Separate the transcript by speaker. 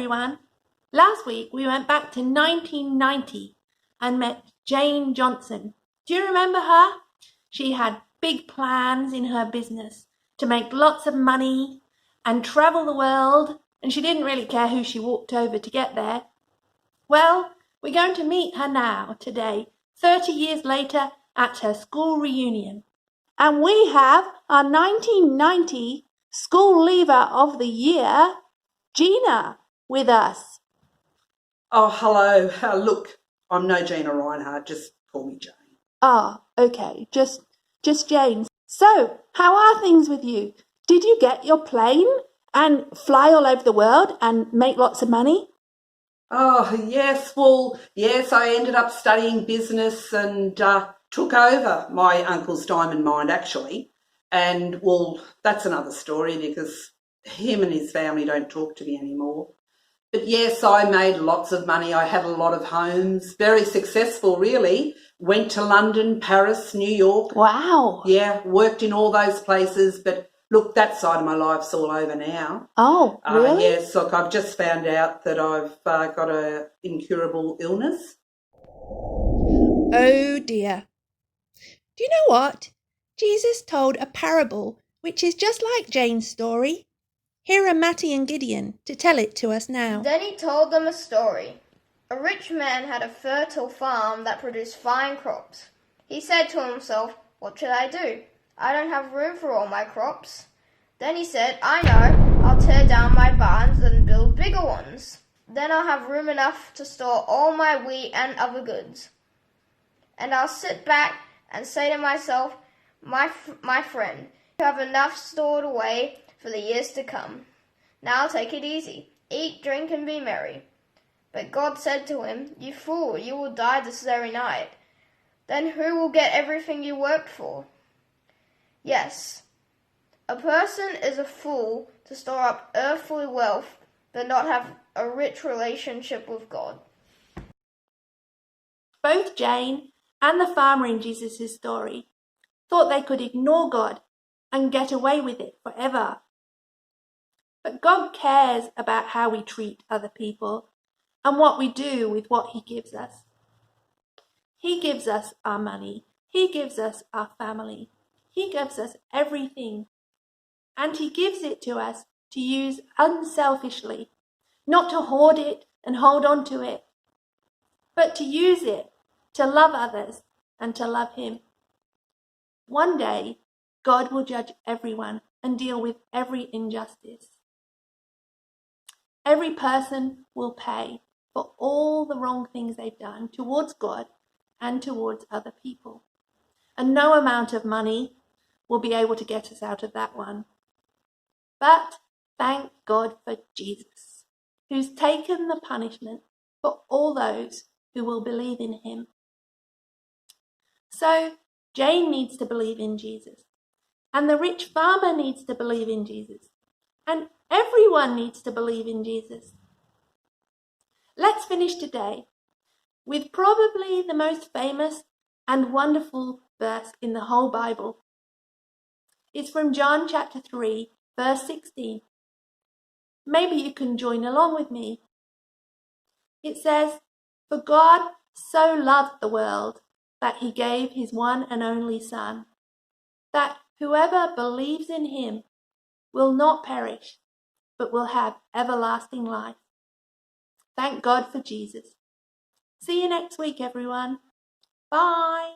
Speaker 1: everyone. Last week we went back to 1990 and met Jane Johnson. Do you remember her? She had big plans in her business to make lots of money and travel the world, and she didn't really care who she walked over to get there. Well, we're going to meet her now today, 30 years later at her school reunion. And we have our 1990 School Leaver of the Year, Gina, with us.
Speaker 2: Oh, hello. Look, I'm no Gina Reinhardt. Just call me Jane.
Speaker 1: Ah, okay. Just Jane. So, how are things with you? Did you get your plane and fly all over the world and make lots of money?
Speaker 2: Oh, yes. Well, yes, I ended up studying business and took over my uncle's diamond mine, actually. And, well, that's another story because him and his family don't talk to me anymore. But yes, I made lots of money. I had a lot of homes, very successful, really. Went to London, Paris, New York.
Speaker 1: Wow.
Speaker 2: Yeah, worked in all those places. But look, that side of my life's all over now.
Speaker 1: Oh, really?
Speaker 2: Yes, look, I've just found out that I've got an incurable illness.
Speaker 1: Oh dear. Do you know what? Jesus told a parable which is just like Jane's story. Here are Matty and Gideon to tell it to us now.
Speaker 3: Then he told them a story. A rich man had a fertile farm that produced fine crops. He said to himself, "What should I do? I don't have room for all my crops." Then he said, "I know, I'll tear down my barns and build bigger ones. Then I'll have room enough to store all my wheat and other goods. And I'll sit back and say to myself, my friend, you have enough stored away for the years to come. Now take it easy. Eat, drink, and be merry." But God said to him, "You fool, you will die this very night. Then who will get everything you worked for?" Yes, a person is a fool to store up earthly wealth but not have a rich relationship with God.
Speaker 1: Both Jane and the farmer in Jesus' story thought they could ignore God and get away with it forever. But God cares about how we treat other people and what we do with what He gives us. He gives us our money. He gives us our family. He gives us everything. And He gives it to us to use unselfishly, not to hoard it and hold on to it, but to use it to love others and to love Him. One day, God will judge everyone and deal with every injustice. Every person will pay for all the wrong things they've done towards God and towards other people. And no amount of money will be able to get us out of that one. But thank God for Jesus, who's taken the punishment for all those who will believe in Him. So Jane needs to believe in Jesus, and the rich farmer needs to believe in Jesus, and everyone needs to believe in Jesus. Let's finish today with probably the most famous and wonderful verse in the whole Bible. It's from John chapter 3, verse 16. Maybe you can join along with me. It says, "For God so loved the world that He gave His one and only Son, that whoever believes in Him will not perish, but will have everlasting life." Thank God for Jesus. See you next week, everyone. Bye.